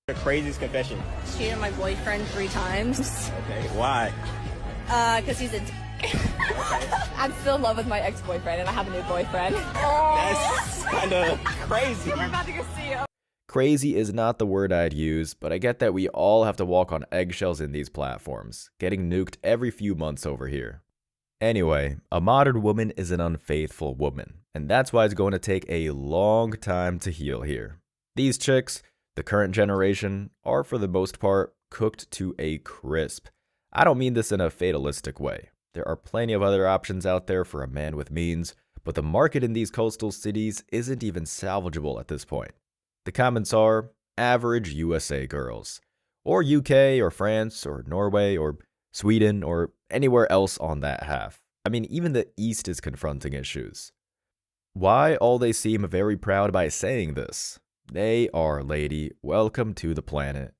The craziest confession. Cheated on my boyfriend 3 times. Okay, why? Because he's a I'm still in love with my ex-boyfriend and I have a new boyfriend. That's kind of crazy. We're about to go see him. Crazy is not the word I'd use, but I get that we all have to walk on eggshells in these platforms, getting nuked every few months over here. Anyway, a modern woman is an unfaithful woman, and that's why it's going to take a long time to heal here. These chicks, the current generation, are for the most part cooked to a crisp. I don't mean this in a fatalistic way. There are plenty of other options out there for a man with means, but the market in these coastal cities isn't even salvageable at this point. The comments are average USA girls, or UK or France or Norway or Sweden or anywhere else on that half. I mean, even the East is confronting issues. Why all they seem very proud by saying this? They are, lady, welcome to the planet.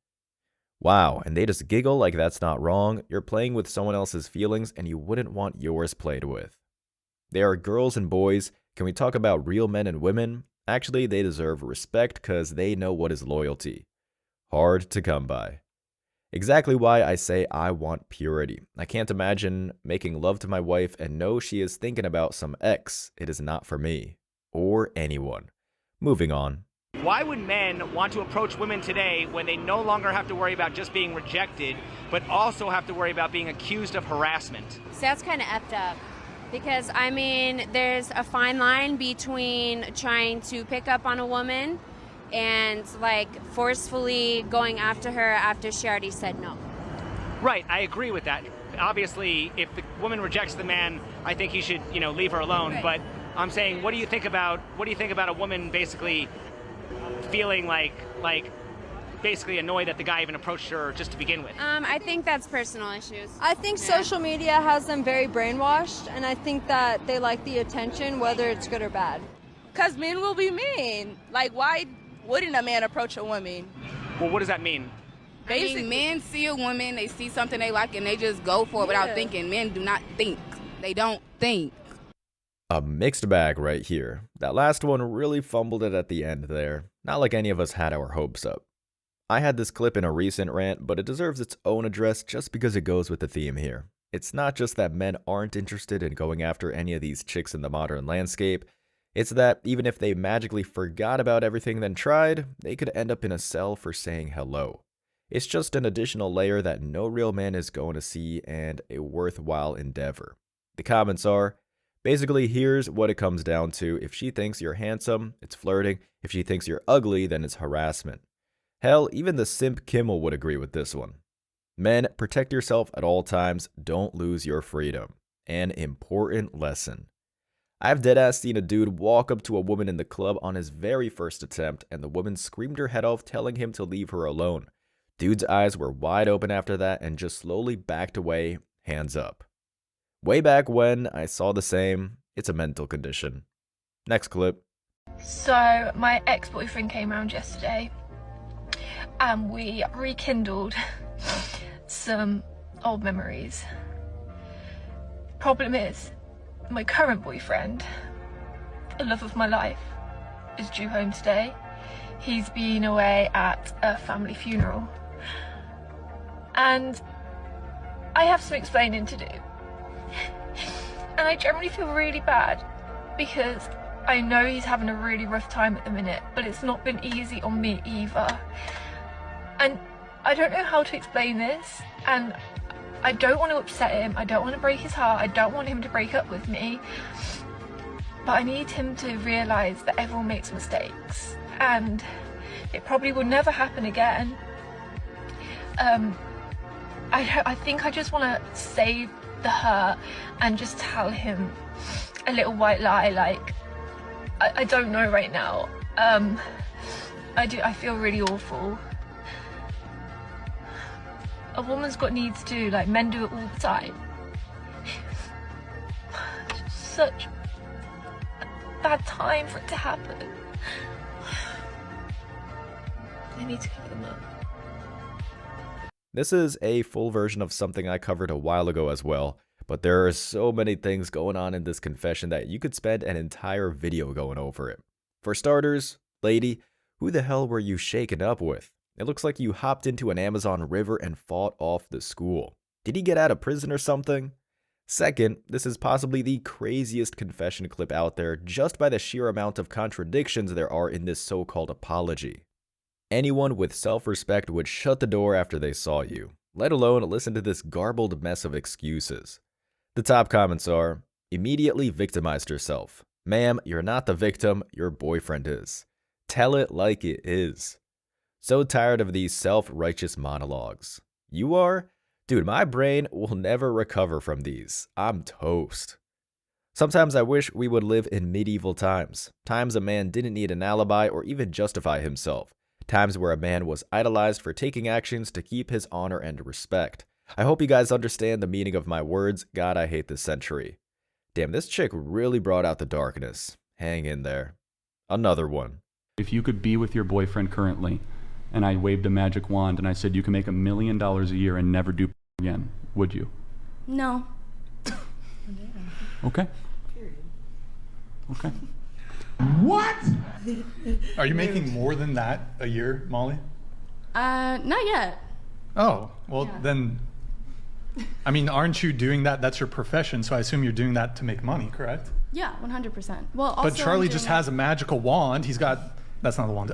Wow, and they just giggle like that's not wrong. You're playing with someone else's feelings and you wouldn't want yours played with. They are girls and boys. Can we talk about real men and women? Actually, they deserve respect because they know what is loyalty. Hard to come by. Exactly why I say I want purity. I can't imagine making love to my wife and know she is thinking about some ex. It is not for me. Or anyone. Moving on. Why would men want to approach women today when they no longer have to worry about just being rejected, but also have to worry about being accused of harassment? So that's kind of effed up. Because, I mean, there's a fine line between trying to pick up on a woman and, like, forcefully going after her after she already said no. Right, I agree with that. Obviously, if the woman rejects the man, I think he should, leave her alone. Right. But I'm saying, what do you think about a woman basically feeling like basically annoyed that the guy even approached her just to begin with? I think that's personal issues. I think social media has them very brainwashed, and I think that they like the attention, whether it's good or bad. Because men will be mean. Like, why wouldn't a man approach a woman? Well, what does that mean? Basically, men see a woman, they see something they like, and they just go for it without thinking. Men do not think. They don't think. A mixed bag right here. That last one really fumbled it at the end there. Not like any of us had our hopes up. I had this clip in a recent rant, but it deserves its own address just because it goes with the theme here. It's not just that men aren't interested in going after any of these chicks in the modern landscape. It's that even if they magically forgot about everything then tried, they could end up in a cell for saying hello. It's just an additional layer that no real man is going to see and a worthwhile endeavor. The comments are, basically, here's what it comes down to. If she thinks you're handsome, it's flirting. If she thinks you're ugly, then it's harassment. Hell, even the simp Kimmel would agree with this one. Men, protect yourself at all times. Don't lose your freedom. An important lesson. I've deadass seen a dude walk up to a woman in the club on his very first attempt, and the woman screamed her head off, telling him to leave her alone. Dude's eyes were wide open after that and just slowly backed away, hands up. Way back when I saw the same, it's a mental condition. Next clip. So my ex-boyfriend came around yesterday and we rekindled some old memories. Problem is, my current boyfriend, the love of my life, is due home today. He's been away at a family funeral and I have some explaining to do. And I generally feel really bad because I know he's having a really rough time at the minute, but it's not been easy on me either. And I don't know how to explain this, and I don't want to upset him, I don't want to break his heart, I don't want him to break up with me, but I need him to realise that everyone makes mistakes, and it probably will never happen again. I think I just want to save the hurt and just tell him a little white lie, like, I don't know right now. I feel really awful. A woman's got needs too, like men do it all the time. It's such a bad time for it to happen. I need to cover them up. This is a full version of something I covered a while ago as well, but there are so many things going on in this confession that you could spend an entire video going over it. For starters, lady, who the hell were you shaken up with? It looks like you hopped into an Amazon river and fought off the school. Did he get out of prison or something? Second, this is possibly the craziest confession clip out there just by the sheer amount of contradictions there are in this so-called apology. Anyone with self-respect would shut the door after they saw you, let alone listen to this garbled mess of excuses. The top comments are, immediately victimized herself. Ma'am, you're not the victim, your boyfriend is. Tell it like it is. So tired of these self-righteous monologues. You are? Dude, my brain will never recover from these. I'm toast. Sometimes I wish we would live in medieval times. Times a man didn't need an alibi or even justify himself. Times where a man was idolized for taking actions to keep his honor and respect. I hope you guys understand the meaning of my words. God, I hate this century. Damn, this chick really brought out the darkness. Hang in there. Another one. If you could be with your boyfriend currently, and I waved a magic wand and I said you can make $1 million a year and never do again, would you? No. Okay. Okay. What? Are you making more than that a year, Molly? Not yet. Oh, well Yeah. then, I mean, aren't you doing that? That's your profession, so I assume you're doing that to make money, correct? Yeah, 100%. Well, also But Charlie I'm just doing has a magical wand. He's got, that's not the wand.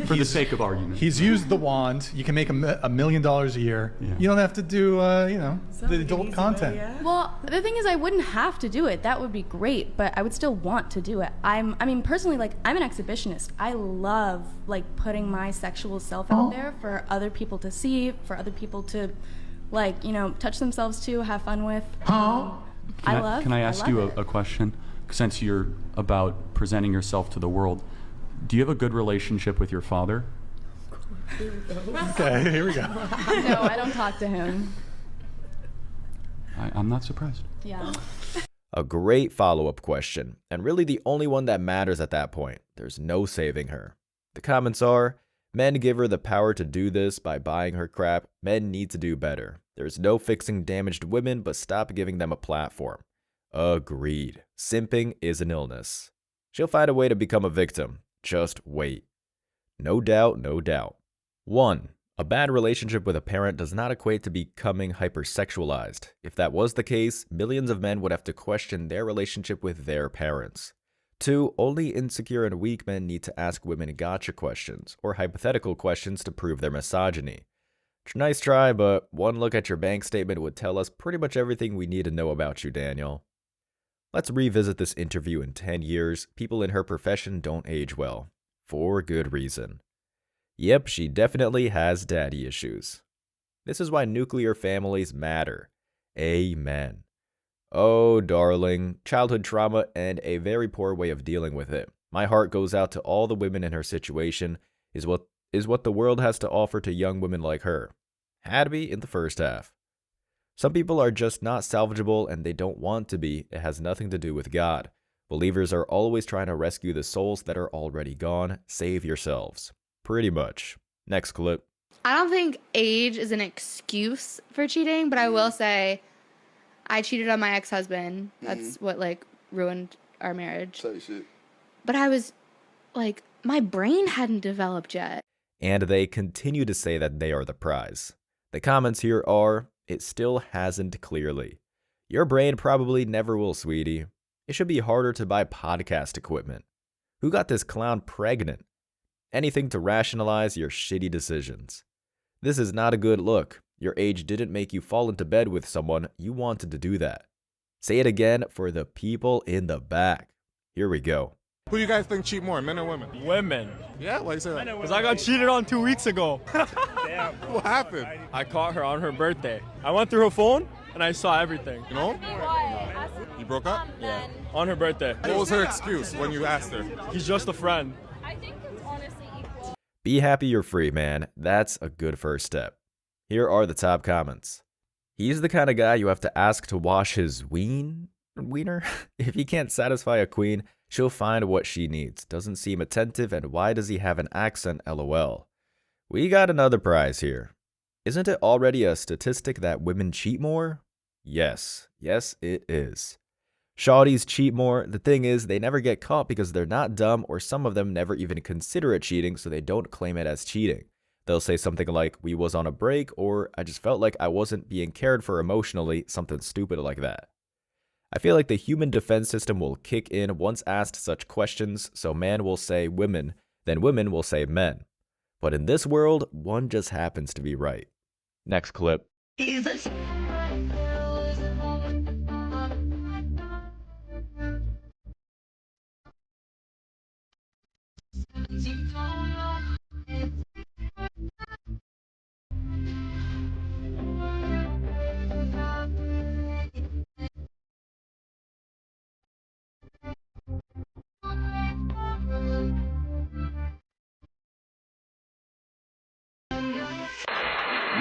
For the sake of argument. He's used the wand. You can make $1 million a year. Yeah. You don't have to do, the adult content. Well, the thing is, I wouldn't have to do it. That would be great, but I would still want to do it. I mean, personally, like, I'm an exhibitionist. I love, like, putting my sexual self out there for other people to see, for other people to, like, you know, touch themselves to, have fun with. Can I ask you a question? Since you're about presenting yourself to the world, do you have a good relationship with your father? Okay, here we go. No, I don't talk to him. I'm not surprised. Yeah. A great follow-up question, and really the only one that matters at that point. There's no saving her. The comments are, men give her the power to do this by buying her crap. Men need to do better. There's no fixing damaged women, but stop giving them a platform. Agreed. Simping is an illness. She'll find a way to become a victim. Just wait. No doubt, no doubt. 1. A bad relationship with a parent does not equate to becoming hypersexualized. If that was the case, millions of men would have to question their relationship with their parents. 2. Only insecure and weak men need to ask women gotcha questions, or hypothetical questions to prove their misogyny. Nice try, but one look at your bank statement would tell us pretty much everything we need to know about you, Daniel. Let's revisit this interview in 10 years. People in her profession don't age well. For good reason. Yep, she definitely has daddy issues. This is why nuclear families matter. Amen. Oh, darling, childhood trauma and a very poor way of dealing with it. My heart goes out to all the women in her situation, is what the world has to offer to young women like her. Had to be in the first half. Some people are just not salvageable and they don't want to be. It has nothing to do with God. Believers are always trying to rescue the souls that are already gone. Save yourselves. Pretty much. Next clip. I don't think age is an excuse for cheating, but I will say I cheated on my ex-husband. That's what, like, ruined our marriage. But I was, like, my brain hadn't developed yet. And they continue to say that they are the prize. The comments here are, it still hasn't clearly. Your brain probably never will, sweetie. It should be harder to buy podcast equipment. Who got this clown pregnant? Anything to rationalize your shitty decisions. This is not a good look. Your age didn't make you fall into bed with someone. You wanted to do that. Say it again for the people in the back. Here we go. Who do you guys think cheat more, men or women? Women. Yeah, why you say that? Because I got cheated on 2 weeks ago. Damn. What happened? I caught her on her birthday. I went through her phone and I saw everything. You know? You broke up? Yeah. On her birthday. What was her excuse when you asked her? He's just a friend. I think it's honestly equal. Be happy you're free, man. That's a good first step. Here are the top comments. He's the kind of guy you have to ask to wash his wiener? If he can't satisfy a queen, she'll find what she needs. Doesn't seem attentive, and why does he have an accent, lol. We got another prize here. Isn't it already a statistic that women cheat more? Yes. Yes, it is. Shawties cheat more. The thing is, they never get caught because they're not dumb, or some of them never even consider it cheating, so they don't claim it as cheating. They'll say something like, we was on a break, or I just felt like I wasn't being cared for emotionally, something stupid like that. I feel like the human defense system will kick in once asked such questions, so man will say women, then women will say men. But in this world, one just happens to be right. Next clip. Jesus.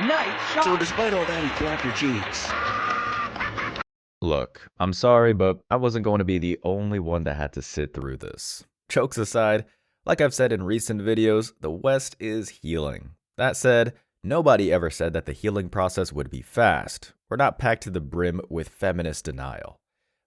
Nice shot. So despite all that, he clapped your cheeks. Look, I'm sorry, but I wasn't going to be the only one that had to sit through this. Jokes aside, like I've said in recent videos, the West is healing. That said, nobody ever said that the healing process would be fast. We're not packed to the brim with feminist denial.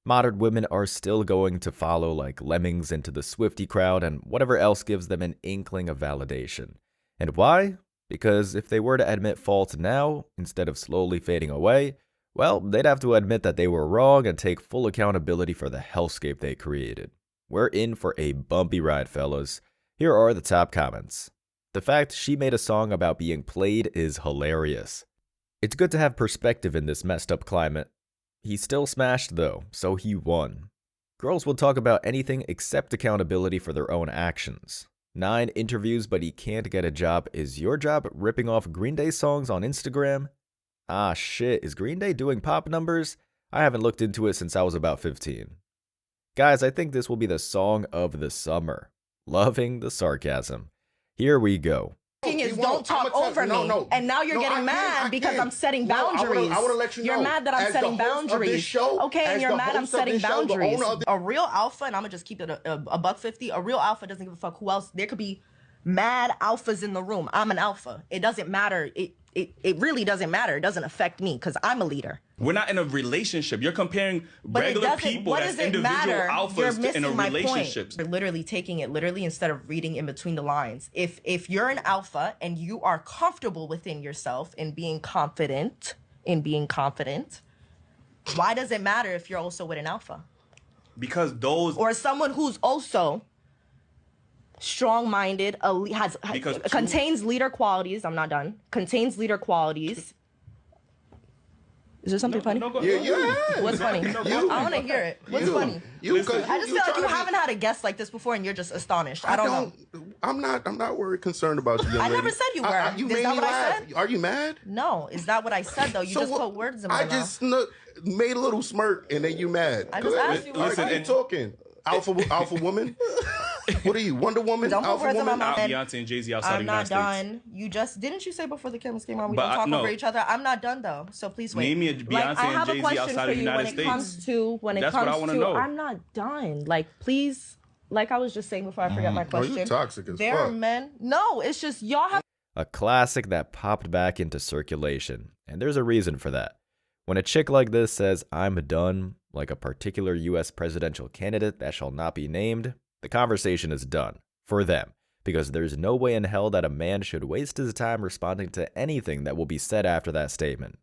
Modern women are still going to follow like lemmings into the Swiftie crowd and whatever else gives them an inkling of validation. And why? Because if they were to admit fault now, instead of slowly fading away, well, they'd have to admit that they were wrong and take full accountability for the hellscape they created. We're in for a bumpy ride, fellas. Here are the top comments. The fact she made a song about being played is hilarious. It's good to have perspective in this messed up climate. He still smashed though, so he won. Girls will talk about anything except accountability for their own actions. 9 interviews but he can't get a job. Is your job ripping off Green Day songs on Instagram? Ah shit, is Green Day doing pop numbers? I haven't looked into it since I was about 15. Guys, I think this will be the song of the summer. Loving the sarcasm. Here we go. Is don't talk over me. And now you're getting mad because I'm setting boundaries. I want to let you know. You're mad that I'm setting boundaries. Okay, and you're mad I'm setting boundaries. A real alpha, and I'm going to just keep it a $150, a real alpha doesn't give a fuck who else. There could be mad alphas in the room. I'm an alpha. It doesn't matter. It really doesn't matter. It doesn't affect me because I'm a leader. We're not in a relationship. You're comparing regular people as individual alphas in a relationship. You're literally taking it literally instead of reading in between the lines. If you're an alpha and you are comfortable within yourself and being confident, why does it matter if you're also with an alpha? Because those... Or someone who's also strong-minded, contains leader qualities. I'm not done. Contains leader qualities. Is there something funny? What's funny? I want to hear it. What's funny? I just feel like you haven't had a guest like this before, and you're just astonished. I don't know. I'm not worried, concerned about you, young lady. I never said you were. You Is made that me what I laugh. said? Are you mad? No. Is that what I said though? You just put words in my mouth. I just made a little smirk, and then you mad. I just asked you. Listen, and talking. Alpha woman. What are you, Wonder Woman? Don't put words in my mouth. Beyonce and Jay-Z outside the United States. I'm not done. You just didn't you say before the cameras came on we don't talk over each other? I'm not done though. So please wait. Name me a Beyonce and Jay-Z outside of the United States. That's what I want to know. I'm not done. Like please, like I was just saying before I forgot my question. You're toxic as there fuck. Are men. No, it's just y'all have A classic that popped back into circulation, and there's a reason for that. When a chick like this says, I'm done, like a particular US presidential candidate that shall not be named, the conversation is done. For them. Because there's no way in hell that a man should waste his time responding to anything that will be said after that statement.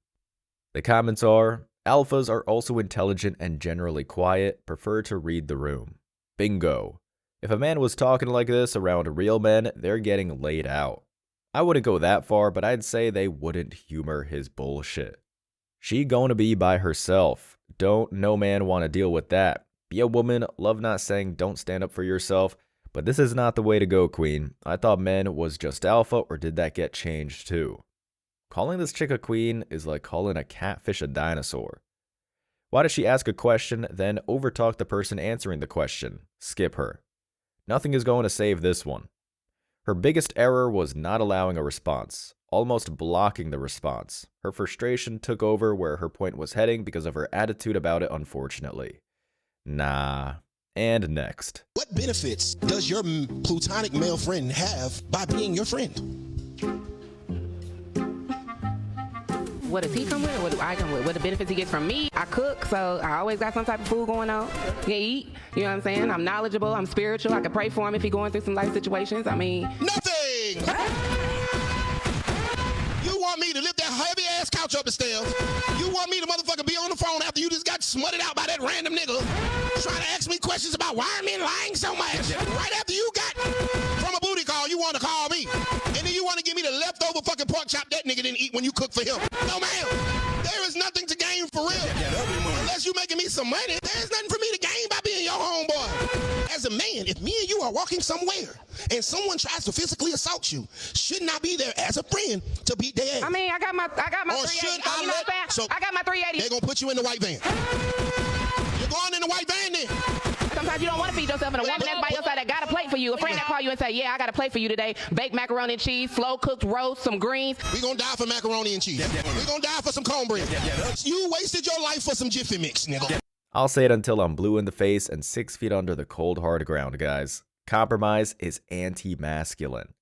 The comments are, alphas are also intelligent and generally quiet, prefer to read the room. Bingo. If a man was talking like this around real men, they're getting laid out. I wouldn't go that far, but I'd say they wouldn't humor his bullshit. She gonna be by herself. Don't no man want to deal with that. Be a woman, love not saying don't stand up for yourself, but this is not the way to go, queen. I thought men was just alpha, or did that get changed too? Calling this chick a queen is like calling a catfish a dinosaur. Why does she ask a question, then overtalk the person answering the question? Skip her. Nothing is going to save this one. Her biggest error was not allowing a response, almost blocking the response. Her frustration took over where her point was heading because of her attitude about it, unfortunately. Nah. And next. What benefits does your platonic male friend have by being your friend? What does he come with or what do I come with? What the benefits he gets from me? I cook, so I always got some type of food going on. You can eat, you know what I'm saying? I'm knowledgeable, I'm spiritual, I can pray for him if he's going through some life situations. I mean... Nothing! me to lift that heavy ass couch up the stairs. You want me to motherfucker be on the phone after you just got smutted out by that random nigga trying to ask me questions about why I'm in lying so much. Right after you got from a booty call, you want to call me. And then you want to give me the leftover fucking pork chop that nigga didn't eat when you cook for him. No, ma'am. There is nothing to gain for real. Unless you making me some money, there's nothing for me to gain by being your homeboy. As a man, if me and you are walking somewhere and someone tries to physically assault you, shouldn't I be there as a friend to beat their ass? I mean, I got my Or 380. should So, you know what I'm saying? so I got my 380. they're gonna put you in the white van. You're going in the white van then. Sometimes you don't want to feed yourself, and a woman that's by your side that got a plate for you, a friend that call you and say, yeah, I got a plate for you today, baked macaroni and cheese, slow cooked roast, some greens. We're gonna die for macaroni and cheese. We're gonna die for some cornbread. You wasted your life for some Jiffy Mix, nigga. I'll say it until I'm blue in the face and 6 feet under the cold hard ground, guys. Compromise is anti-masculine.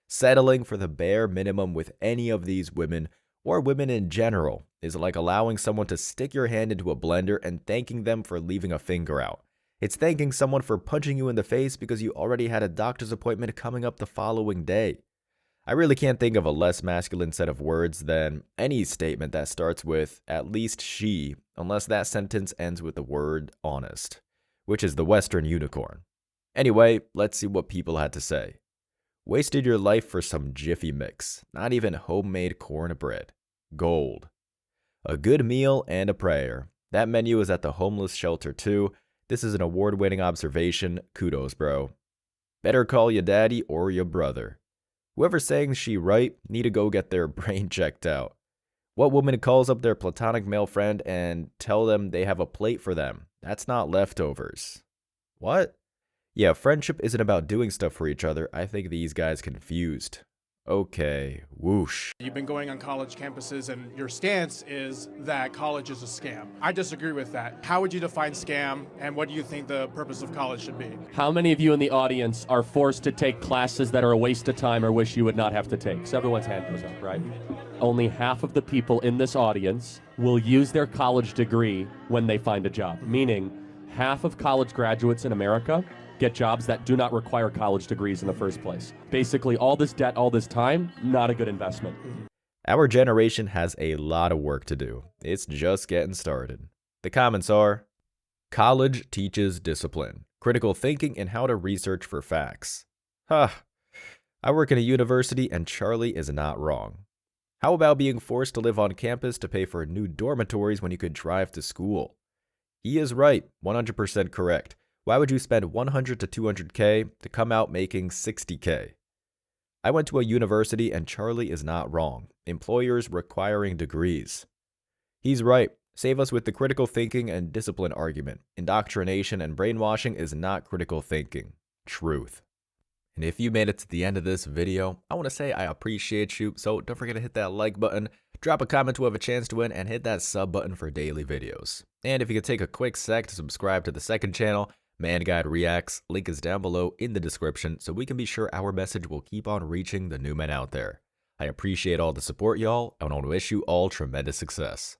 Settling for the bare minimum with any of these women, or women in general, is like allowing someone to stick your hand into a blender and thanking them for leaving a finger out. It's thanking someone for punching you in the face because you already had a doctor's appointment coming up the following day. I really can't think of a less masculine set of words than any statement that starts with "at least she," unless that sentence ends with the word "honest," which is the Western unicorn. Anyway, let's see what people had to say. Wasted your life for some Jiffy Mix, not even homemade cornbread. Gold. A good meal and a prayer. That menu is at the homeless shelter too. This is an award-winning observation. Kudos, bro. Better call your daddy or your brother. Whoever's saying she right need to go get their brain checked out. What woman calls up their platonic male friend and tell them they have a plate for them? That's not leftovers. What? Yeah, friendship isn't about doing stuff for each other. I think these guys confused. Okay, whoosh. You've been going on college campuses and your stance is that college is a scam. I disagree with that. How would you define scam and what do you think the purpose of college should be? How many of you in the audience are forced to take classes that are a waste of time or wish you would not have to take? So everyone's hand goes up, right? Only half of the people in this audience will use their college degree when they find a job, meaning half of college graduates in America get jobs that do not require college degrees in the first place. Basically, all this debt, all this time, not a good investment. Our generation has a lot of work to do. It's just getting started. The comments are: college teaches discipline, critical thinking, and how to research for facts. Huh. I work in a university and Charlie is not wrong. How about being forced to live on campus to pay for new dormitories when you could drive to school? He is right, 100% correct. Why would you spend 100 to 200K to come out making 60K? I went to a university and Charlie is not wrong. Employers requiring degrees. He's right. Save us with the critical thinking and discipline argument. Indoctrination and brainwashing is not critical thinking. Truth. And if you made it to the end of this video, I want to say I appreciate you, so don't forget to hit that like button, drop a comment to have a chance to win, and hit that sub button for daily videos. And if you could take a quick sec to subscribe to the second channel, Man Guide Reacts, link is down below in the description so we can be sure our message will keep on reaching the new men out there. I appreciate all the support, y'all, and I want to wish you all tremendous success.